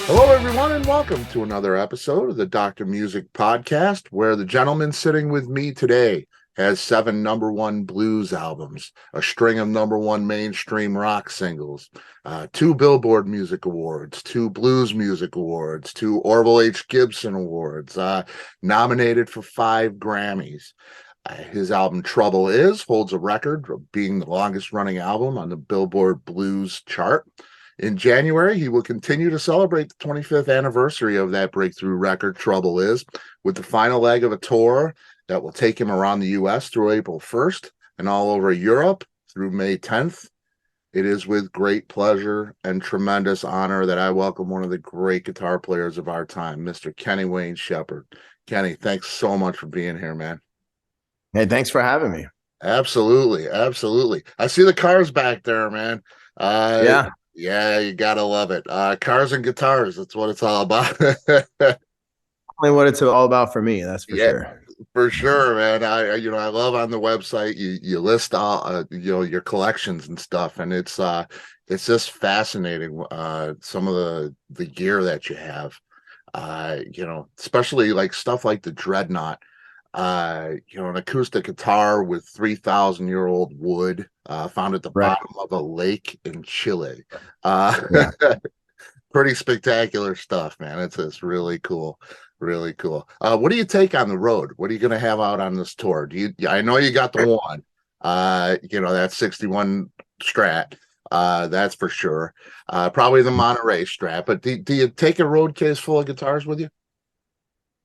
Hello, everyone, and welcome to another episode of the Dr. Music Podcast, where the gentleman sitting with me today has 7 #1 blues albums, a string of #1 mainstream rock singles, 2 Billboard Music Awards, 2 Blues Music Awards, 2 Orville H. Gibson Awards, nominated for 5 Grammys. His album Trouble Is holds a record of being the longest running album on the Billboard Blues Chart. In January, he will continue to celebrate the 25th anniversary of that breakthrough record, Trouble Is, with the final leg of a tour that will take him around the U.S. through April 1st and all over Europe through May 10th. It is with great pleasure and tremendous honor that I welcome one of the great guitar players of our time, Mr. Kenny Wayne Shepherd. Kenny, thanks so much for being here, man. Hey, thanks for having me. Absolutely, absolutely. I see the cars back there, man. Yeah, Yeah, you gotta love it. Cars and guitars, that's what it's all about. only what it's all about for me, that's for Yeah, sure. for sure, man. I love on the website you list all your collections and stuff, and it's just fascinating. Some of the gear that you have, especially like stuff like the Dreadnought. An acoustic guitar with 3,000-year-old wood, found at the Right. bottom of a lake in Chile. Uh, Yeah. Pretty spectacular stuff, man. It's really cool, really cool. What do you take on the road? What are you going to have out on this tour? I know you got the one, that 61 Strat, that's for sure. Probably the Monterey Strat, but do you take a road case full of guitars with you?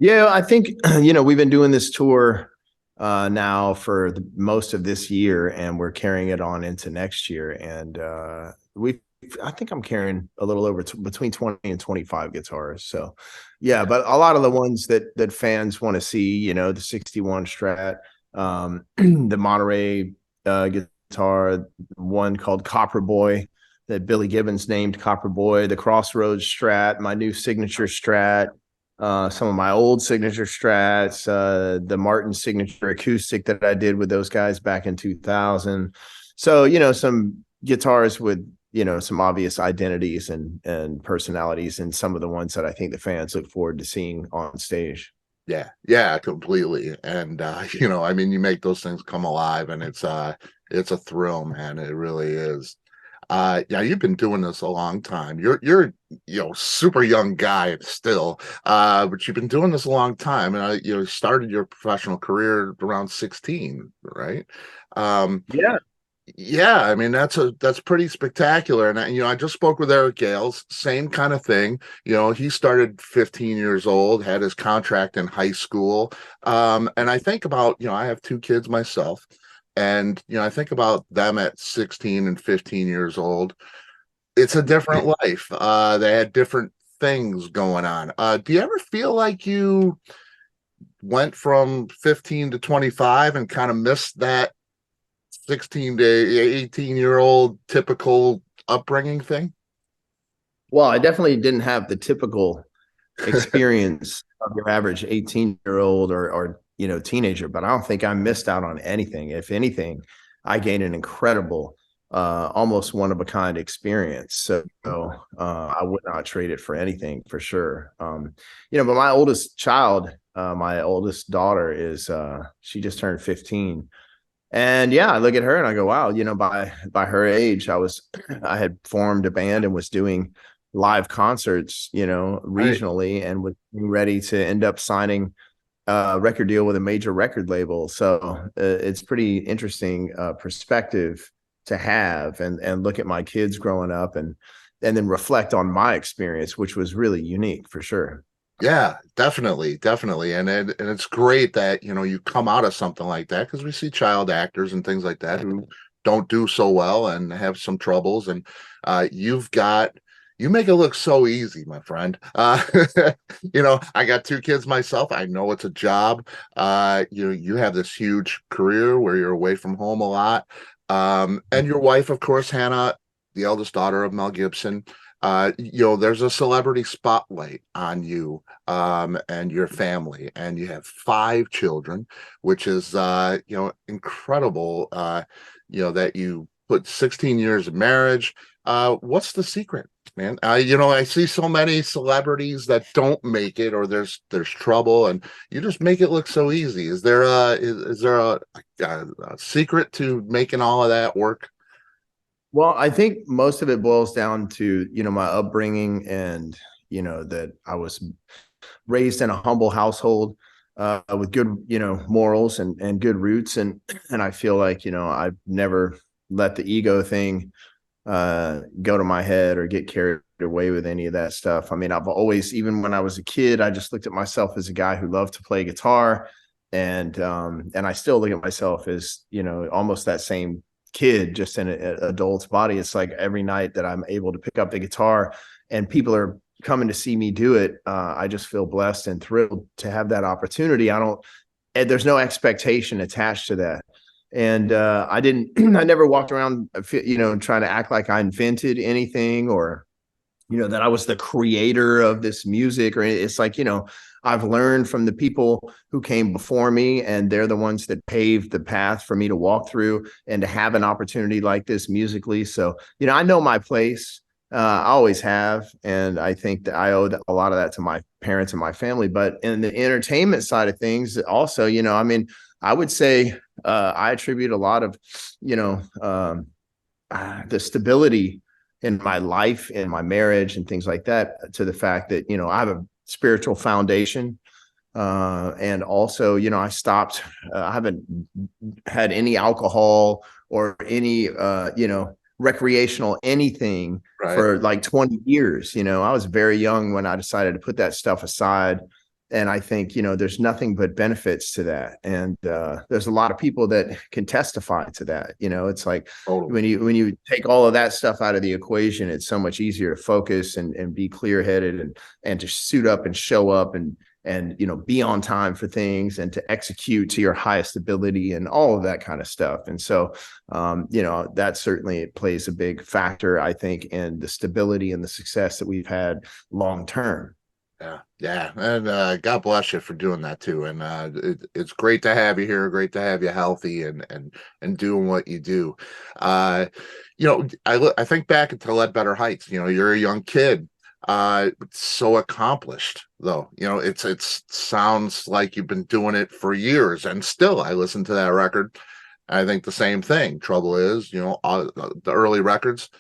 Yeah, I think we've been doing this tour now for most of this year, and we're carrying it on into next year. And I think I'm carrying a little over between 20 and 25 guitars. So, yeah, but a lot of the ones that fans want to see, the 61 Strat, the Monterey guitar, one called Copper Boy that Billy Gibbons named Copper Boy, the Crossroads Strat, my new signature Strat, some of my old signature Strats, the Martin signature acoustic that I did with those guys back in 2000. So, some guitars with, some obvious identities and personalities, and some of the ones that I think the fans look forward to seeing on stage. Yeah, completely. And you make those things come alive, and it's a thrill, man. It really is. Yeah, you've been doing this a long time. You're super young guy still, but you've been doing this a long time, and started your professional career around 16, right? Um, Yeah. yeah, I mean that's pretty spectacular. And I just spoke with Eric Gales, same kind of thing. He started 15 years old, had his contract in high school. And I think about, I have 2 kids myself. And I think about them at 16 and 15 years old. It's a different life. They had different things going on. Do you ever feel like you went from 15 to 25 and kind of missed that 16 to 18-year-old typical upbringing thing? Well, I definitely didn't have the typical experience of your average 18-year-old or teenager, but I don't think I missed out on anything. If anything, I gained an incredible almost one of a kind experience. So I would not trade it for anything, for sure. But my oldest child, my oldest daughter, is she just turned 15. And yeah, I look at her and I go, wow, by her age, I had formed a band and was doing live concerts, Right. regionally, and was ready to end up signing a record deal with a major record label. So it's pretty interesting perspective to have, and look at my kids growing up, and then reflect on my experience, which was really unique for sure. Yeah, definitely, definitely. And it's great that, you come out of something like that, because we see child actors and things like that who don't do so well and have some troubles. And you make it look so easy, my friend. I got 2 kids myself. I know it's a job. You have this huge career where you're away from home a lot. And your wife, of course, Hannah, the eldest daughter of Mel Gibson. There's a celebrity spotlight on you, and your family, and you have 5 children, which is, incredible, that you put 16 years of marriage. What's the secret? man. I see so many celebrities that don't make it, or there's trouble, and you just make it look so easy. Is there a secret to making all of that work? Well, I think most of it boils down to, my upbringing and, that I was raised in a humble household with good, morals and good roots. And I feel like, I've never let the ego thing go to my head or get carried away with any of that stuff. I mean, I've always, even when I was a kid, I just looked at myself as a guy who loved to play guitar. And I still look at myself as, almost that same kid, just in an adult's body. It's like every night that I'm able to pick up the guitar and people are coming to see me do it, I just feel blessed and thrilled to have that opportunity. And there's no expectation attached to that. And I never walked around, trying to act like I invented anything, or, that I was the creator of this music. Or it's like, I've learned from the people who came before me, and they're the ones that paved the path for me to walk through and to have an opportunity like this musically. So, I know my place. I always have. And I think that I owe a lot of that to my parents and my family. But in the entertainment side of things also, I mean, I would say I attribute a lot of, the stability in my life, in my marriage and things like that, to the fact that, I have a spiritual foundation. And also, I haven't had any alcohol or any, recreational anything for like 20 years. I was very young when I decided to put that stuff aside. And I think, there's nothing but benefits to that. And there's a lot of people that can testify to that. It's like when you take all of that stuff out of the equation, it's so much easier to focus and be clear headed and to suit up and show up and be on time for things and to execute to your highest ability and all of that kind of stuff. And so, that certainly plays a big factor, I think, in the stability and the success that we've had long term. Yeah. And God bless you for doing that too. And it's great to have you here. Great to have you healthy and doing what you do. I think back to Ledbetter Heights. You're a young kid, so accomplished though. It sounds like you've been doing it for years, and still I listen to that record. I think the same thing. Trouble is, the early records.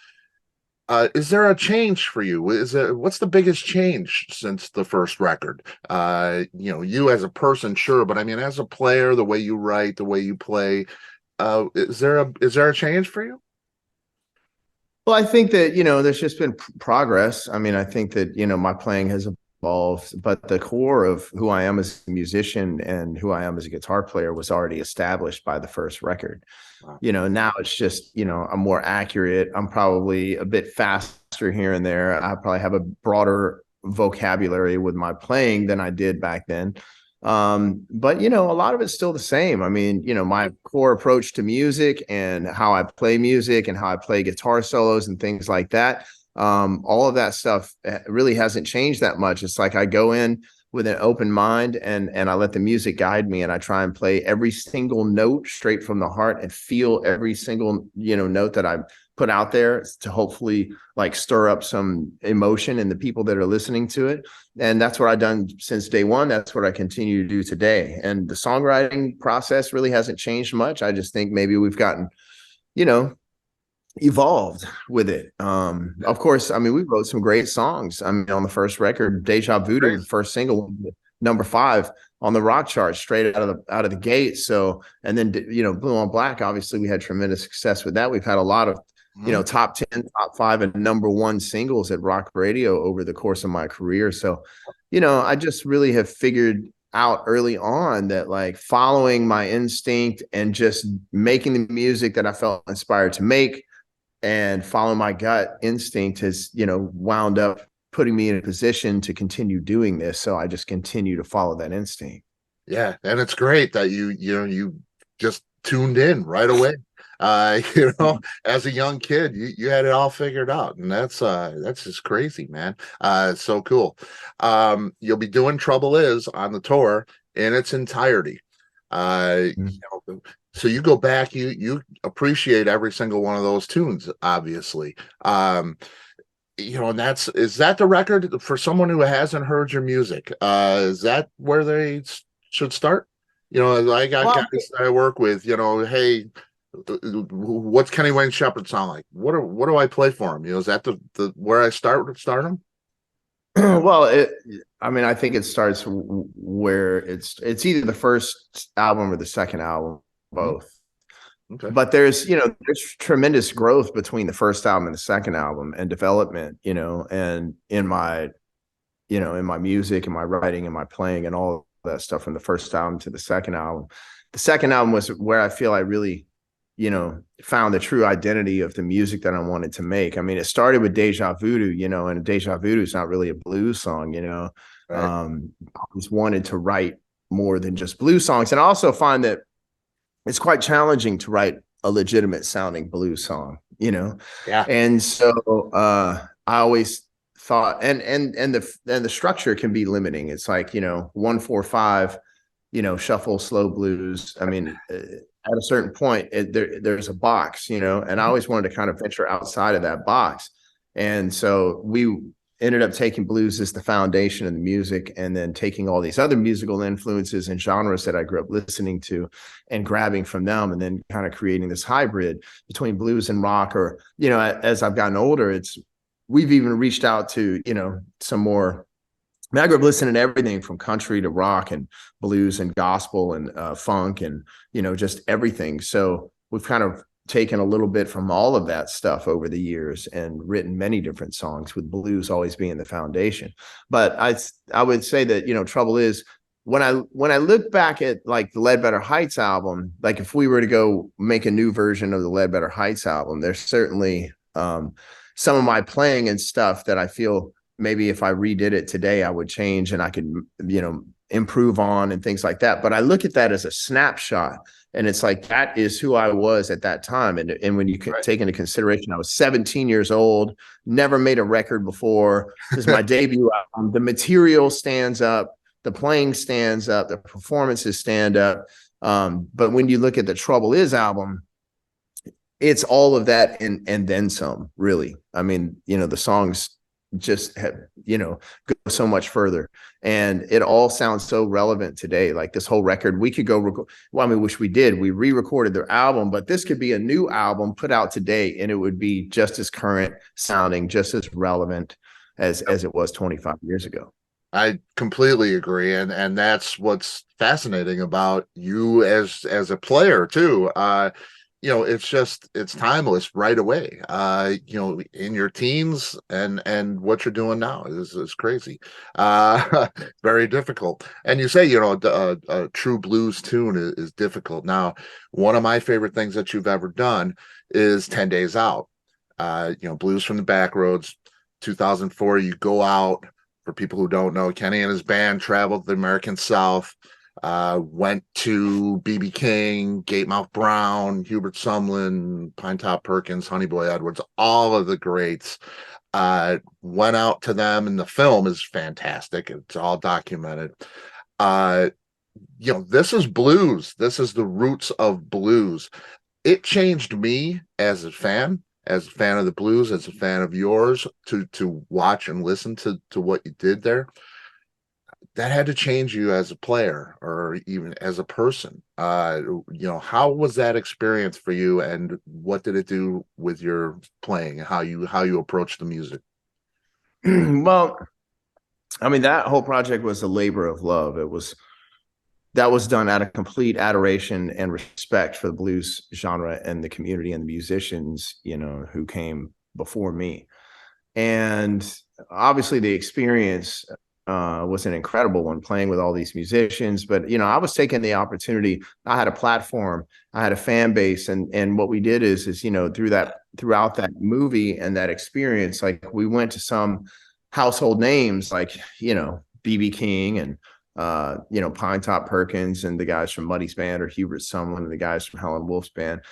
Is there a change for you? What's the biggest change since the first record? You as a person, sure, but I mean, as a player, the way you write, the way you play, is there a change for you? Well, I think that, there's just been progress. I mean, I think that, my playing has evolved, but the core of who I am as a musician and who I am as a guitar player was already established by the first record. Wow. Now it's just, I'm more accurate. I'm probably a bit faster here and there. I probably have a broader vocabulary with my playing than I did back then. But a lot of it's still the same. I mean, my core approach to music and how I play music and how I play guitar solos and things like that, all of that stuff really hasn't changed that much. It's like I go in with an open mind and I let the music guide me, and I try and play every single note straight from the heart and feel every single note that I put out there to hopefully like stir up some emotion in the people that are listening to it. And that's what I've done since day one. That's what I continue to do today. And the songwriting process really hasn't changed much. I just think maybe we've gotten, evolved with it. Of course, I mean, we wrote some great songs. I mean, on the first record, Deja Voodoo, the first single, number 5 on the rock chart straight out of the gate. So, and then, Blue on Black, obviously we had tremendous success with that. We've had a lot of, top 10, top 5 and number 1 singles at rock radio over the course of my career. So, I just really have figured out early on that like following my instinct and just making the music that I felt inspired to make and following my gut instinct has, wound up putting me in a position to continue doing this. So I just continue to follow that instinct. Yeah. And it's great that you just tuned in right away. As a young kid, you had it all figured out, and that's just crazy, man. It's so cool. You'll be doing Trouble Is on the tour in its entirety. So you go back, you appreciate every single one of those tunes, obviously. and is that the record for someone who hasn't heard your music? Is that where they should start? I got Well, guys that I work with, hey, what's Kenny Wayne Shepherd sound like? What do I play for him? Is that the where I start him? well, I mean, I think it starts where it's either the first album or the second album, both. Okay. But there's tremendous growth between the first album and the second album, and development, and in my music and my writing and my playing and all that stuff, from the first album to the second album. The second album was where I feel I really, found the true identity of the music that I wanted to make. I mean, it started with Deja Voodoo, and Deja Voodoo is not really a blues song, Right. I just wanted to write more than just blues songs. And I also find that it's quite challenging to write a legitimate sounding blues song, Yeah. And so I always thought, and the structure can be limiting. It's like, 1-4-5, shuffle, slow blues. I mean, at a certain point, there's a box, and I always wanted to kind of venture outside of that box. And so we ended up taking blues as the foundation of the music, and then taking all these other musical influences and genres that I grew up listening to and grabbing from them, and then kind of creating this hybrid between blues and rock. Or, as I've gotten older, we've even reached out to, some more. I mean, I grew up listening to everything from country to rock and blues and gospel and funk and, just everything. So we've kind of taken a little bit from all of that stuff over the years and written many different songs, with blues always being the foundation. But I would say that, trouble is, when I look back at like the Ledbetter Heights album, like if we were to go make a new version of the Ledbetter Heights album, there's certainly some of my playing and stuff that I feel maybe if I redid it today, I would change and I could, improve on and things like that. But I look at that as a snapshot, and it's like, that is who I was at that time. And when you Right. take into consideration, I was 17 years old, never made a record before. This is my debut album. The material stands up, the playing stands up, the performances stand up. But when you look at the Trouble Is album, it's all of that and then some, really. I mean, the songs just have, go so much further, and it all sounds so relevant today. Like this whole record, we could go well, I mean, wish we did, we re-recorded their album, but this could be a new album put out today, and it would be just as current sounding, just as relevant as it was 25 years ago. I completely agree, and that's what's fascinating about you as a player too. It's timeless right away. In your teens and what you're doing now is crazy. Very difficult. And you say, a true blues tune is difficult. Now, one of my favorite things that you've ever done is 10 Days Out. Blues from the Backroads, 2004. You go out. For people who don't know, Kenny and his band traveled the American South. Went to B.B. King, Gatemouth Brown, Hubert Sumlin, Pinetop Perkins, Honey Boy Edwards, all of the greats. Went out to them, and the film is fantastic. It's all documented. This is blues. This is the roots of blues. It changed me as a fan of the blues, as a fan of yours, to watch and listen to what you did there. That had to change you as a player or even as a person. How was that experience for you, and what did it do with your playing, how you approach the music? Well, I mean, that whole project was a labor of love. That was done out of complete adoration and respect for the blues genre and the community and the musicians, who came before me. And obviously the experience was an incredible one, playing with all these musicians. But, I was taking the opportunity. I had a platform, I had a fan base. And what we did is, throughout that movie and that experience, like we went to some household names like, B.B. King and, Pinetop Perkins and the guys from Muddy's band, or Hubert Sumlin and the guys from Helen Wolf's band.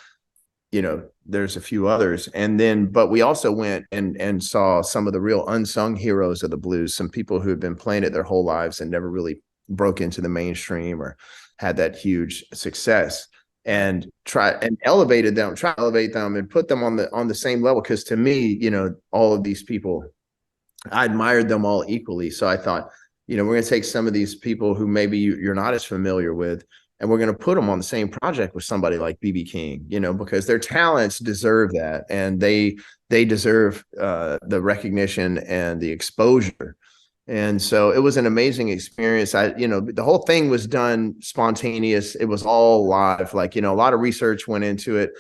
There's a few others. But we also went and saw some of the real unsung heroes of the blues, some people who had been playing it their whole lives and never really broke into the mainstream or had that huge success, and try to elevate them and put them on the same level. Because to me, all of these people I admired them all equally. So I thought, we're going to take some of these people who maybe you're not as familiar with, and we're going to put them on the same project with somebody like BB King, because their talents deserve that, and they deserve the recognition and the exposure. And so it was an amazing experience. The whole thing was done spontaneous. It was all live. Like, a lot of research went into it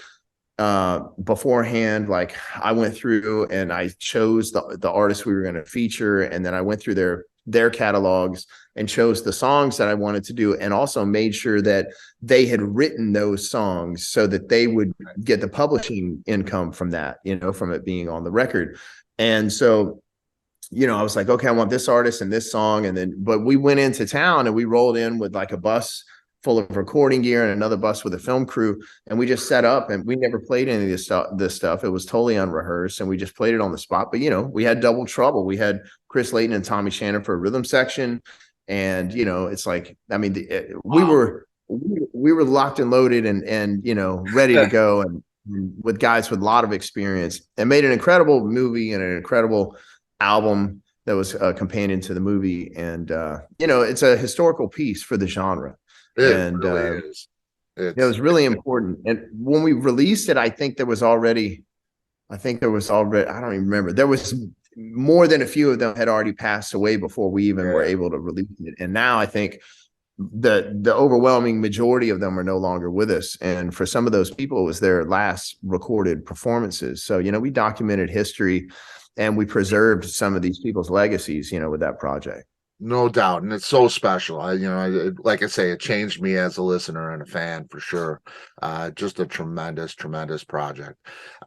beforehand. Like, I went through and I chose the artists we were going to feature, and then I went through their catalogs and chose the songs that I wanted to do, and also made sure that they had written those songs so that they would get the publishing income from that, from it being on the record. And so, I was like, okay, I want this artist and this song. But we went into town and we rolled in with like a bus full of recording gear and another bus with a film crew. And we just set up, and we never played any of this stuff. It was totally unrehearsed, and we just played it on the spot. But, we had double trouble. We had Chris Layton and Tommy Shannon for a rhythm section. And, it's like, I mean, we were locked and loaded and ready to go, and with guys with a lot of experience, and made an incredible movie and an incredible album that was a companion to the movie. And it's a historical piece for the genre. It really is. It was really important. And when we released it, I think there was already, I don't even remember. There was more than a few of them had already passed away before we even were able to release it. And now I think the overwhelming majority of them are no longer with us. And for some of those people, it was their last recorded performances. So, we documented history, and we preserved some of these people's legacies, with that project. No doubt. And it's so special. Like I say, it changed me as a listener and a fan for sure. Just a tremendous, tremendous project.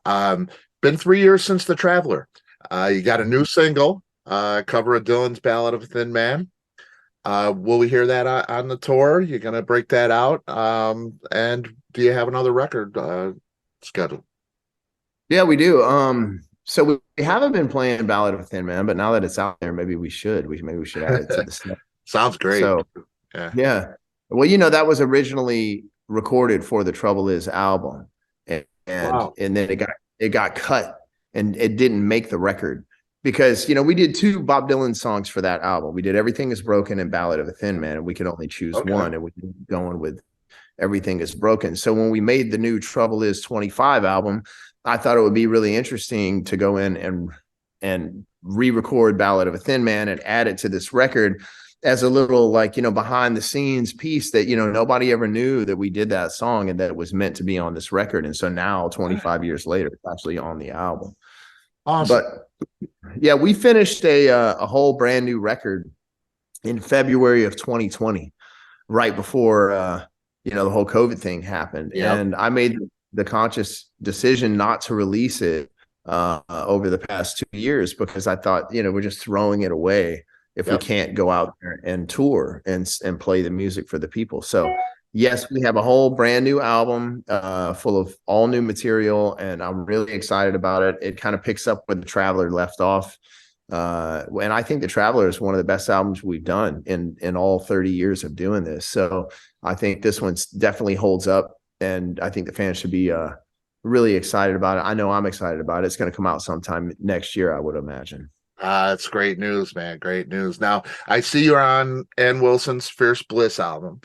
Been 3 years since The Traveler. You got a new single, cover of Dylan's Ballad of a Thin Man. Will we hear that on the tour? You're going to break that out. And do you have another record scheduled? Yeah, we do. So we haven't been playing Ballad of a Thin Man, but now that it's out there, maybe we should. Maybe we should add it to the set. Sounds great. So, yeah. Well, that was originally recorded for the Trouble Is album, and Wow. and then it got cut, and it didn't make the record because we did 2 Bob Dylan songs for that album. We did Everything Is Broken and Ballad of a Thin Man, and we could only choose one, and we were going with Everything Is Broken. So when we made the new Trouble Is 25 album, I thought it would be really interesting to go in and re-record Ballad of a Thin Man and add it to this record as a little, like, behind the scenes piece that, nobody ever knew that we did that song and that it was meant to be on this record. And so now 25 years later, it's actually on the album. Awesome. But yeah, we finished a whole brand new record in February of 2020, right before, the whole COVID thing happened. Yep. And I made the conscious decision not to release it over the past 2 years because I thought, we're just throwing it away if we can't go out there and tour and play the music for the people. So yes, we have a whole brand new album full of all new material, and I'm really excited about it. It kind of picks up where The Traveler left off. And I think The Traveler is one of the best albums we've done in all 30 years of doing this. So I think this one's definitely holds up, and I think the fans should be really excited about it. I know I'm excited about it. It's going to come out sometime next year, I would imagine. It's great news, man. Great news. Now, I see you're on Ann Wilson's Fierce Bliss album.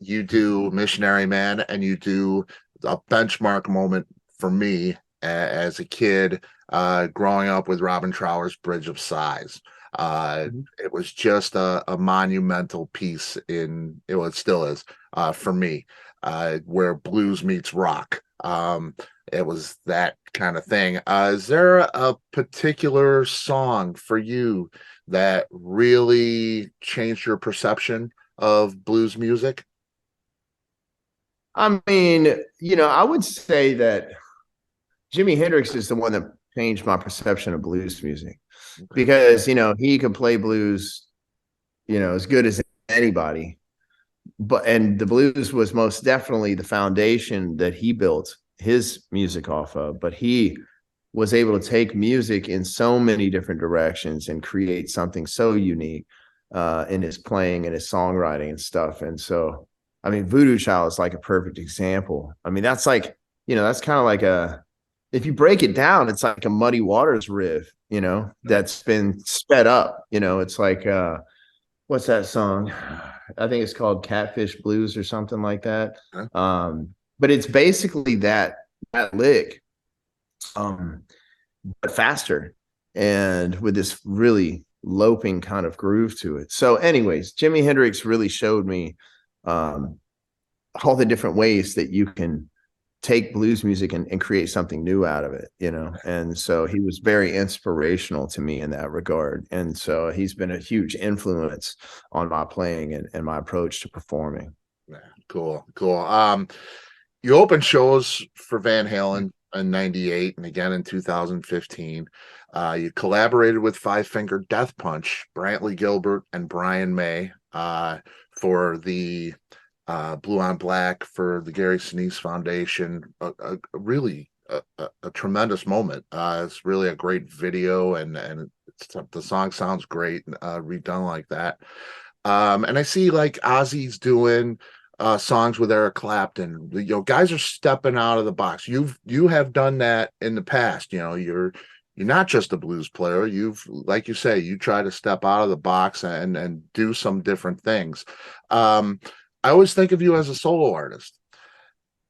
You do Missionary Man, and you do a benchmark moment for me as a kid growing up with Robin Trower's Bridge of Sighs. It was just a monumental piece it still is for me, where blues meets rock. It was that kind of thing. Is there a particular song for you that really changed your perception of blues music? I mean, I would say that Jimi Hendrix is the one that changed my perception of blues music because, he could play blues, as good as anybody. And the blues was most definitely the foundation that he built his music off of, but he was able to take music in so many different directions and create something so unique in his playing and his songwriting and stuff. And so, I mean, Voodoo Child is like a perfect example. I mean, that's like, that's kind of like if you break it down, it's like a Muddy Waters riff, that's been sped up. It's like, what's that song? I think it's called Catfish Blues or something like that. But it's basically that lick, but faster and with this really loping kind of groove to it. So anyways, Jimi Hendrix really showed me all the different ways that you can take blues music and create something new out of it, and so he was very inspirational to me in that regard. And so he's been a huge influence on my playing and my approach to performing. Yeah, cool. You opened shows for Van Halen in 98 and again in 2015. You collaborated with Five Finger Death Punch, Brantley Gilbert and Brian May, for the Blue on Black for the Gary Sinise Foundation. Really a tremendous moment. It's really a great video, and the song sounds great redone like that. And I see like Ozzy's doing songs with Eric Clapton. Guys are stepping out of the box. You have done that in the past. You're not just a blues player. Like you say, you try to step out of the box and do some different things. I always think of you as a solo artist.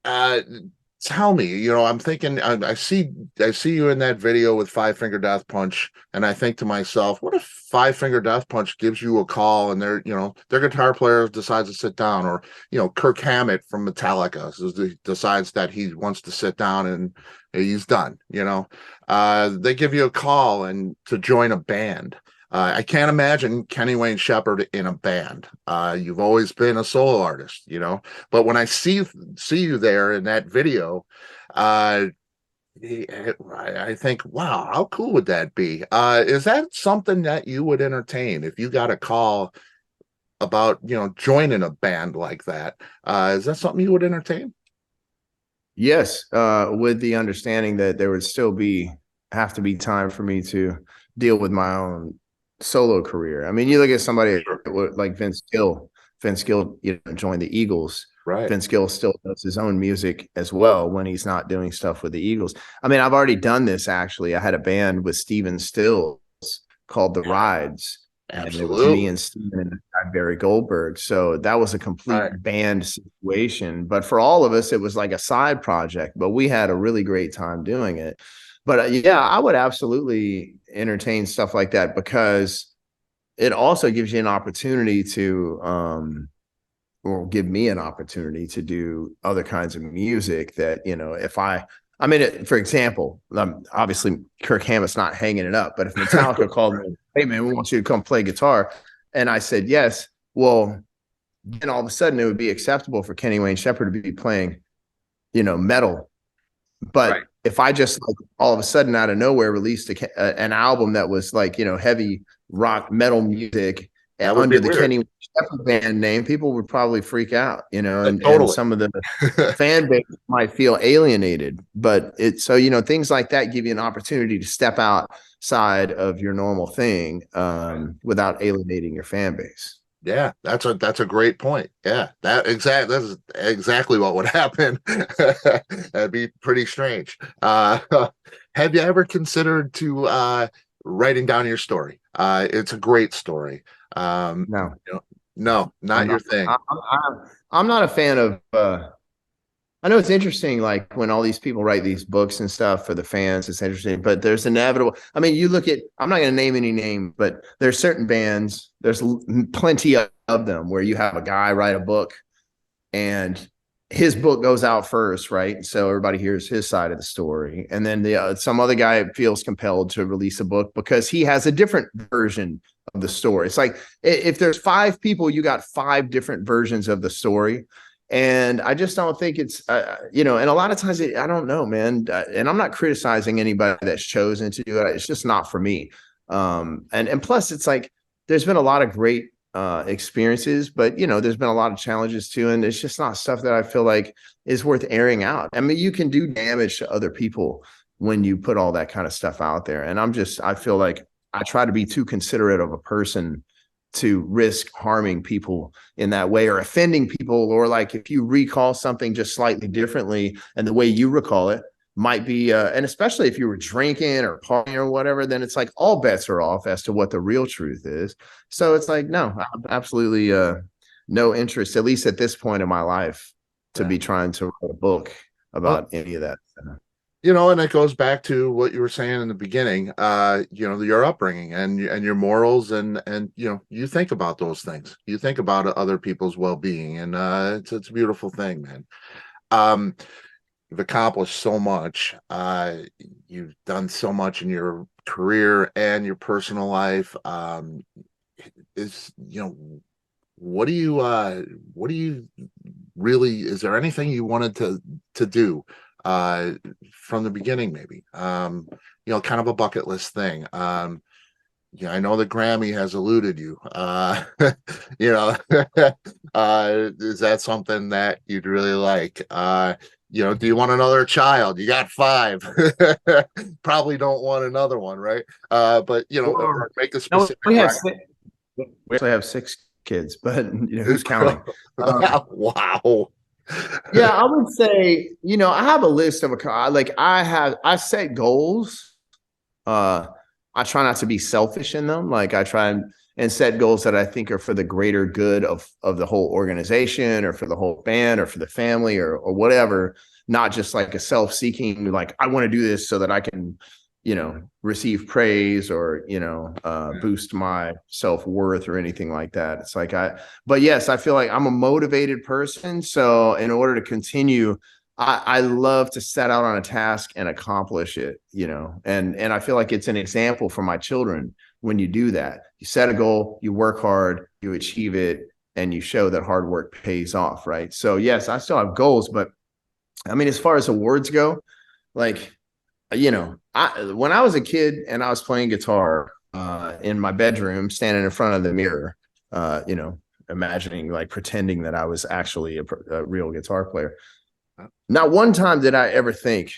Tell me, I'm thinking, I see you in that video with Five Finger Death Punch, and I think to myself, what if Five Finger Death Punch gives you a call and their guitar player decides to sit down, or Kirk Hammett from Metallica decides that he wants to sit down and he's done. They give you a call and to join a band. I can't imagine Kenny Wayne Shepherd in a band. You've always been a solo artist, but when I see you there in that video, I think, wow, how cool would that be? Is that something that you would entertain if you got a call about, joining a band like that? Is that something you would entertain? Yes, with the understanding that there would still have to be time for me to deal with my own solo career. I mean, you look at somebody like Vince Gill. Vince Gill, joined the Eagles. Right. Vince Gill still does his own music as well when he's not doing stuff with the Eagles. I mean, I've already done this actually. I had a band with Steven Stills called The Rides. Absolutely. And it was me and Steven and Barry Goldberg. So that was a complete band situation. But for all of us, it was like a side project. But we had a really great time doing it. But yeah, I would absolutely entertain stuff like that, because it also gives you an opportunity to, or give me an opportunity to do other kinds of music that, for example, obviously Kirk Hammett's not hanging it up, but if Metallica called me, hey man, we want you to come play guitar, and I said yes, well, then all of a sudden it would be acceptable for Kenny Wayne Shepherd to be playing, metal. But if I just all of a sudden out of nowhere released an album that was heavy rock metal music under the Kenny Shepherd band name, people would probably freak out, and some of the fan base might feel alienated. But things like that give you an opportunity to step outside of your normal thing without alienating your fan base. Yeah, that's a great point. Yeah, that's exactly what would happen. That'd be pretty strange. Have you ever considered writing down your story? It's a great story. No, not your thing. I'm not a fan of. I know it's interesting, like when all these people write these books and stuff for the fans, it's interesting, but there's inevitable. I mean, you look at, I'm not going to name any name, but there's certain bands, there's plenty of them where you have a guy write a book and his book goes out first, right? So everybody hears his side of the story. And then some other guy feels compelled to release a book because he has a different version of the story. It's like if there's 5 people, you got 5 different versions of the story. And I just don't think it's, and a lot of times, I don't know, man. And I'm not criticizing anybody that's chosen to do it. It's just not for me. And plus, it's like there's been a lot of great experiences, but, there's been a lot of challenges too. And it's just not stuff that I feel like is worth airing out. I mean, you can do damage to other people when you put all that kind of stuff out there. And I feel like I try to be too considerate of a person to risk harming people in that way or offending people, or like if you recall something just slightly differently and the way you recall it, might be, and especially if you were drinking or partying or whatever, then it's like all bets are off as to what the real truth is. So it's like, no, absolutely no interest, at least at this point in my life, to be trying to write a book about any of that. And it goes back to what you were saying in the beginning, your upbringing and your morals, and you think about those things. You think about other people's well-being, and it's a beautiful thing, man. You've accomplished so much. You've done so much in your career and your personal life. What do you really, is there anything you wanted to do from the beginning, maybe? Kind of a bucket list thing. I know the Grammy has eluded you. Is that something that you'd really like? Do you want another child? You got 5. Probably don't want another one, right? But make a specific. We actually have 6 kids, but who's counting? Wow. Yeah, I would say, I have a list of I set goals. I try not to be selfish in them. Like I try and set goals that I think are for the greater good of the whole organization, or for the whole band, or for the family, or whatever, not just like a self-seeking, like I want to do this so that I can, receive praise, or, boost my self-worth or anything like that. It's like but yes, I feel like I'm a motivated person. So in order to continue, I love to set out on a task and accomplish it, and I feel like it's an example for my children. When you do that, you set a goal, you work hard, you achieve it, and you show that hard work pays off. Right. So yes, I still have goals, but I mean, as far as awards go, like, when I was a kid and I was playing guitar in my bedroom, standing in front of the mirror, imagining, like pretending that I was actually a real guitar player. Not one time did I ever think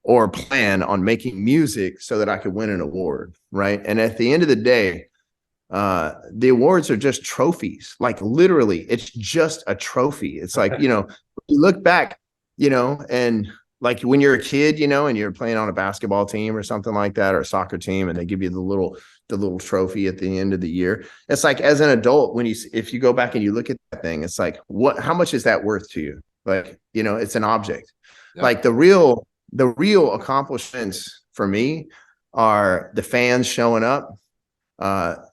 or plan on making music so that I could win an award, right? And at the end of the day, the awards are just trophies. Like literally, it's just a trophy. It's like, you look back, and like when you're a kid, and you're playing on a basketball team or something like that, or a soccer team, and they give you the little trophy at the end of the year. It's like, as an adult, if you go back and you look at that thing, it's like, how much is that worth to you? Like, it's an object. Yeah. Like the real accomplishments for me are the fans showing up,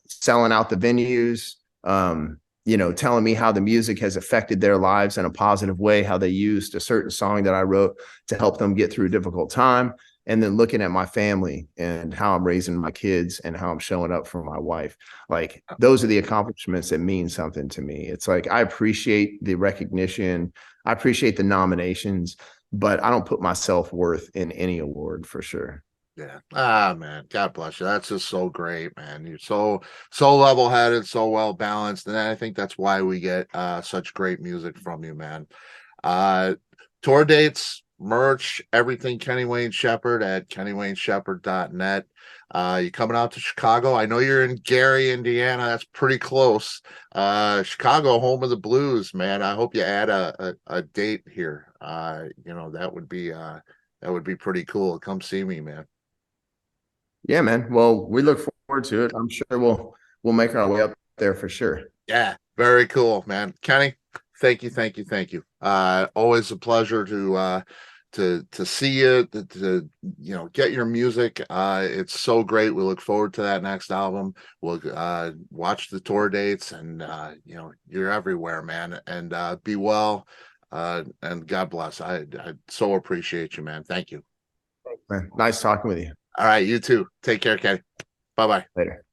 selling out the venues, telling me how the music has affected their lives in a positive way, how they used a certain song that I wrote to help them get through a difficult time. And then looking at my family and how I'm raising my kids and how I'm showing up for my wife. Like those are the accomplishments that mean something to me. It's like, I appreciate the recognition. I appreciate the nominations, but I don't put my self-worth in any award, for sure. Yeah. Man, God bless you. That's just so great, man. You're so level-headed, so well balanced, and I think that's why we get such great music from you, man. Tour dates, merch, everything Kenny Wayne Shepherd at kennywayneshepherd.net. You coming out to Chicago? I know you're in Gary, Indiana. That's pretty close. Chicago, home of the blues, man. I hope you add a date here. That would be pretty cool. Come see me, man. Yeah, man. Well, we look forward to it. I'm sure we'll make our way up there for sure. Yeah, very cool, man. Kenny, thank you. Always a pleasure to see you, to get your music. It's so great. We look forward to that next album. We'll watch the tour dates, and you're everywhere, man. And be well. And God bless. I so appreciate you, man. Thank you. Man, nice talking with you. All right, you too. Take care, Kenny. Bye-bye. Later.